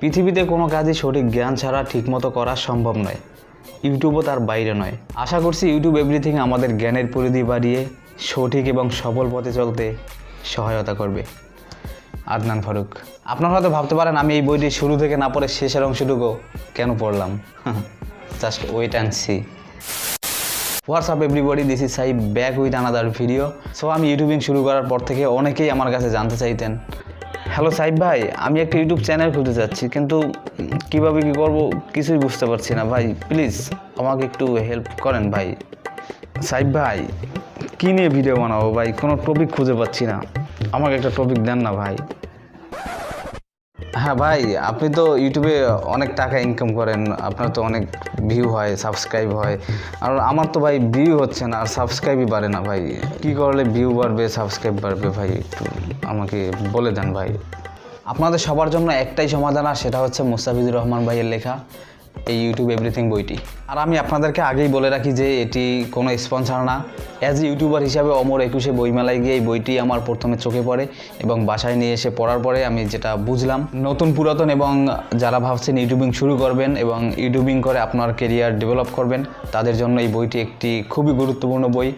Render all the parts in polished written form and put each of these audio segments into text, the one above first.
পৃথিবীতে কোনো কাজই সঠিক জ্ঞান ছাড়া ঠিকমতো করা সম্ভব নয়, ইউটিউবও তার বাইরে নয়। আশা করছি ইউটিউব এভরিথিং আমাদের জ্ঞানের পরিধি বাড়িয়ে সঠিক এবং সফল পথে চলতে সহায়তা করবে। আদনান ফারুক। আপনারা হয়তো ভাবতে পারেন আমি এই বইটি শুরু থেকে না পড়ে শেষের অংশটুকু কেন পড়লাম। Just wait and see. What's up everybody, this is Saib back with another video. So আমি ইউটিউবিং শুরু করার পর থেকে অনেকেই আমার কাছে জানতে চাইতেন, হ্যালো সাইব ভাই, আমি একটা ইউটিউব চ্যানেল খুলতে চাচ্ছি, কিন্তু কীভাবে কী করবো কিছুই বুঝতে পারছি না ভাই, প্লিজ আমাকে একটু হেল্প করেন ভাই। সাইব ভাই, কী নিয়ে ভিডিও বানাবো ভাই, কোনো টপিক খুঁজে পাচ্ছি না, আমাকে একটা টপিক দেন না ভাই। হ্যাঁ ভাই, আপনি তো ইউটিউবে অনেক টাকা ইনকাম করেন, আপনার তো অনেক ভিউ হয়, সাবস্ক্রাইব হয়, আর আমার তো ভাই ভিউ হচ্ছে না আর সাবস্ক্রাইবই বাড়ে না ভাই। কী করলে ভিউ বাড়বে, সাবস্ক্রাইব বাড়বে ভাই, একটু আমাকে বলে দেন ভাই। আপনাদের সবার জন্য একটাই সমাধান, আর সেটা হচ্ছে মুস্তাফিজুর রহমান ভাইয়ের লেখা এই ইউটিউব এভরিথিং বইটি। আর আমি আপনাদেরকে আগেই বলে রাখি যে এটি কোনো স্পন্সর না। অ্যাজ এ ইউটিউবার হিসাবে অমর 21 বইমেলায় গিয়ে এই বইটি আমার প্রথমে চোখে পড়ে এবং বাসায় নিয়ে এসে পড়ার পরে আমি যেটা বুঝলাম, নতুন পুরাতন এবং যারা ভাবছেন ইউটিউবিং শুরু করবেন এবং ইউটিউবিং করে আপনার কেরিয়ার ডেভেলপ করবেন, তাদের জন্য এই বইটি একটি খুবই গুরুত্বপূর্ণ বই।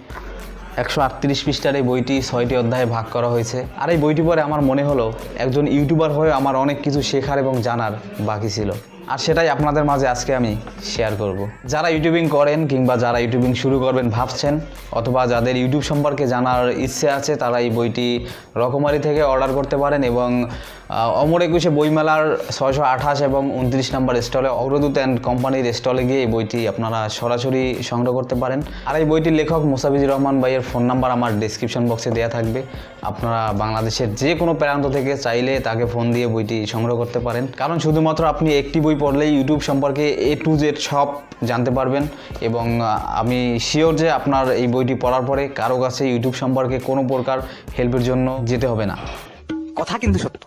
138 পৃষ্ঠার এই বইটি 6টি অধ্যায়ে ভাগ করা হয়েছে। আর এই বইটি পড়ে আমার মনে হলো একজন ইউটিউবার হয়ে আমার অনেক কিছু শেখার এবং জানার বাকি ছিল, আর সেটাই আপনাদের মাঝে আজকে আমি শেয়ার করব। যারা ইউটিউবিং করেন কিংবা যারা ইউটিউবিং শুরু করবেন ভাবছেন, অথবা যাদের ইউটিউব সম্পর্কে জানার ইচ্ছে আছে, তারা এই বইটি রকমারি থেকে অর্ডার করতে পারেন এবং অমর 21 বইমেলার 628 এবং 29 নম্বর স্টলে অগ্রদূত অ্যান্ড কোম্পানির স্টলে গিয়ে এই বইটি আপনারা সরাসরি সংগ্রহ করতে পারেন। আর এই বইটির লেখক মুস্তাফিজুর রহমান ভাইয়ের ফোন নাম্বার আমার ডিসক্রিপশন বক্সে দেওয়া থাকবে। আপনারা বাংলাদেশের যে কোনো প্রান্ত থেকে চাইলে তাকে ফোন দিয়ে বইটি সংগ্রহ করতে পারেন, কারণ শুধুমাত্র আপনি একটি বই পড়লেই ইউটিউব সম্পর্কে A to Z সব জানতে পারবেন। এবং আমি শিওর যে আপনার এই বইটি পড়ার পরে কারো কাছে ইউটিউব সম্পর্কে কোনো প্রকার হেল্পের জন্য যেতে হবে না। কথা কিন্তু সত্য,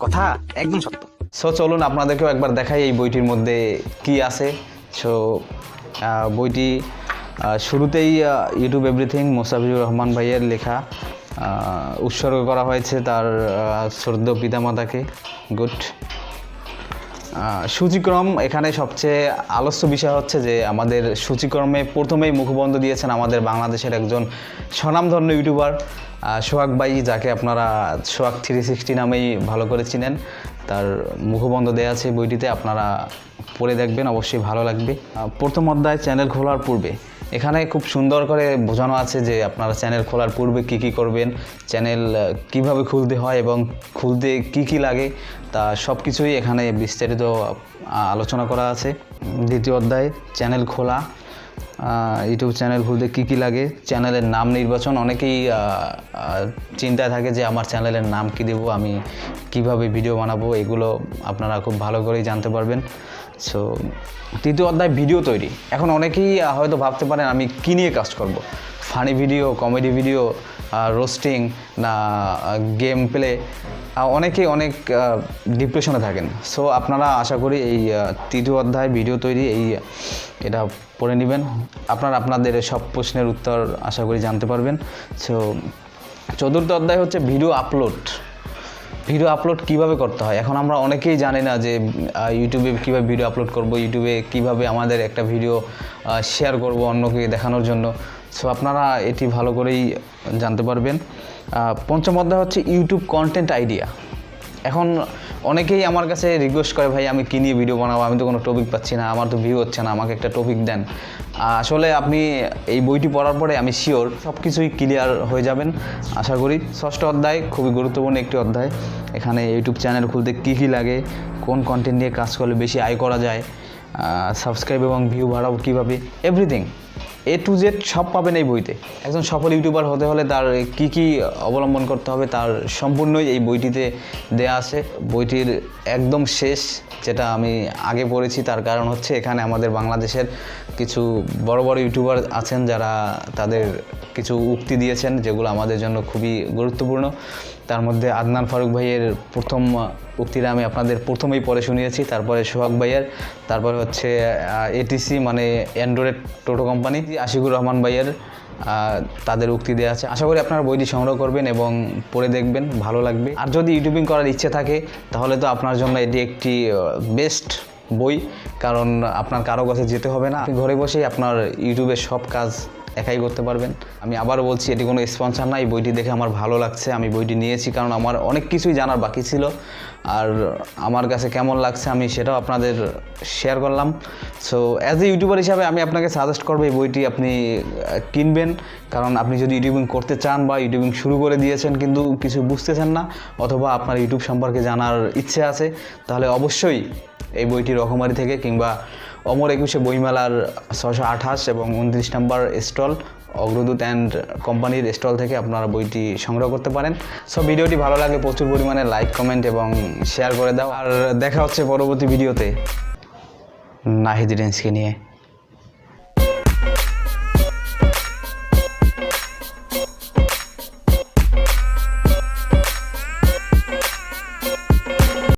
কথা একদম সত্য। সো চলুন আপনাদেরকেও একবার দেখাই এই বইটির মধ্যে কি আছে। সো বইটি শুরুতেই ইউটিউব এভরিথিং মুস্তাফিজুর রহমান ভাইয়ের লেখা, উৎসর্গ করা হয়েছে তার শ্রদ্ধেয় পিতামাতাকে। গুড। সূচিক্রম, এখানে সবচেয়ে আলোচ্য বিষয় হচ্ছে যে আমাদের সূচিক্রমে প্রথমেই মুখবন্ধ দিয়েছেন আমাদের বাংলাদেশের একজন স্বনামধন্য ইউটিউবার সোহাগ ভাই, যাকে আপনারা সোহাগ 360 নামেই ভালো করে চিনেন। তার মুখবন্ধ দেওয়া আছে বইটিতে, আপনারা পড়ে দেখবেন, অবশ্যই ভালো লাগবে। প্রথম অধ্যায় চ্যানেল খোলার পূর্বে, এখানে খুব সুন্দর করে বোঝানো আছে যে আপনারা চ্যানেল খোলার পূর্বে কী কী করবেন, চ্যানেল কিভাবে খুলতে হয় এবং খুলতে কি কি লাগে, তা সব কিছুই এখানে বিস্তারিত আলোচনা করা আছে। দ্বিতীয় অধ্যায় চ্যানেল খোলা, ইউটিউব চ্যানেল খুলতে কী কী লাগে, চ্যানেলের নাম নির্বাচন। অনেকেই চিন্তায় থাকে যে আমার চ্যানেলের নাম কী দেবো, আমি কিভাবে ভিডিও বানাবো, এগুলো আপনারা খুব ভালো করেই জানতে পারবেন। সো তৃতীয় অধ্যায় ভিডিও তৈরি। এখন অনেকেই হয়তো ভাবতে পারেন আমি কী নিয়ে কাজ করব, funny video, comedy video, roasting না গেম প্লে। অনেকেই অনেক ডিপ্রেশনে থাকেন। সো আপনারা আশা করি এই তৃতীয় অধ্যায় ভিডিও তৈরি এটা পড়ে নেবেন, আপনারা আপনাদের সব প্রশ্নের উত্তর আশা করি জানতে পারবেন। সো চতুর্থ অধ্যায় হচ্ছে ভিডিও আপলোড। ভিডিও আপলোড কিভাবে করতে হয়, এখন আমরা অনেকেই জানি না যে ইউটিউবে কীভাবে ভিডিও আপলোড করব, ইউটিউবে কিভাবে আমাদের একটা ভিডিও শেয়ার করব অন্যকে দেখানোর জন্য। সো আপনারা এটি ভালো করেই জানতে পারবেন। পঞ্চম অধ্যায় হচ্ছে ইউটিউব কন্টেন্ট আইডিয়া। এখন অনেকেই আমার কাছে রিকোয়েস্ট করে, ভাই আমি কী নিয়ে ভিডিও বানাবো, আমি তো কোনো টপিক পাচ্ছি না, আমার তো ভিউ হচ্ছে না, আমাকে একটা টপিক দেন। আসলে আপনি এই বইটি পড়ার পরে আমি শিওর সব কিছুই ক্লিয়ার হয়ে যাবেন আশা করি। ষষ্ঠ অধ্যায় খুবই গুরুত্বপূর্ণ একটি অধ্যায়। এখানে ইউটিউব চ্যানেল খুলতে কী কী লাগে, কোন কন্টেন্ট নিয়ে কাজ করলে বেশি আয় করা যায়, সাবস্ক্রাইব এবং ভিউ বাড়াবো কীভাবে, এভরিথিং A to Z সব পাবেন এই বইতে। একজন সফল ইউটিউবার হতে হলে তার কি কি অবলম্বন করতে হবে তার সম্পূর্ণই এই বইটিতে দেয়া আছে। বইটির একদম শেষ যেটা আমি আগে পড়েছি, তার কারণ হচ্ছে এখানে আমাদের বাংলাদেশের কিছু বড় বড় ইউটিউবার আছেন যারা তাদের কিছু উক্তি দিয়েছেন যেগুলো আমাদের জন্য খুবই গুরুত্বপূর্ণ। তার মধ্যে আদনান ফারুক ভাইয়ের প্রথম উক্তিটা আমি আপনাদের প্রথমেই পড়ে শুনিয়েছি, তারপরে সোহাগ ভাইয়ের, তারপরে হচ্ছে ATC মানে অ্যান্ড্রয়েড টোটো কোম্পানি, আশিকুর রহমান ভাইয়ের, তাদের উক্তি দেওয়া আছে। আশা করি আপনারা বইটি সংগ্রহ করবেন এবং পড়ে দেখবেন, ভালো লাগবে। আর যদি ইউটিউবিং করার ইচ্ছে থাকে তাহলে তো আপনার জন্য এটি একটি বেস্ট বই, কারণ আপনার কারো কাছে যেতে হবে না, আপনি ঘরে বসেই আপনার ইউটিউবের সব কাজ একাই করতে পারবেন। আমি আবার বলছি, এটি কোনো স্পন্সর না, এই বইটি দেখে আমার ভালো লাগছে, আমি বইটি নিয়েছি কারণ আমার অনেক কিছুই জানার বাকি ছিল, আর আমার কাছে কেমন লাগছে আমি সেটাও আপনাদের শেয়ার করলাম। সো অ্যাজ এ ইউটিউবার হিসাবে আমি আপনাকে সাজেস্ট করবো এই বইটি আপনি কিনবেন, কারণ আপনি যদি ইউটিউবিং করতে চান বা ইউটিউবিং শুরু করে দিয়েছেন কিন্তু কিছু বুঝতেছেন না, অথবা আপনার ইউটিউব সম্পর্কে জানার ইচ্ছে আছে, তাহলে অবশ্যই এই বইটি রকমারি থেকে কিংবা অমর 21 বইমেলার 628 এবং 29 নম্বর স্টল অগ্রদূত অ্যান্ড কোম্পানির স্টল থেকে আপনারা বইটি সংগ্রহ করতে পারেন। সো ভিডিওটি ভালো লাগলে প্রচুর পরিমাণে লাইক, কমেন্ট এবং শেয়ার করে দাও। আর দেখা হচ্ছে পরবর্তী ভিডিওতে নাহিদ রেঞ্জকে নিয়ে।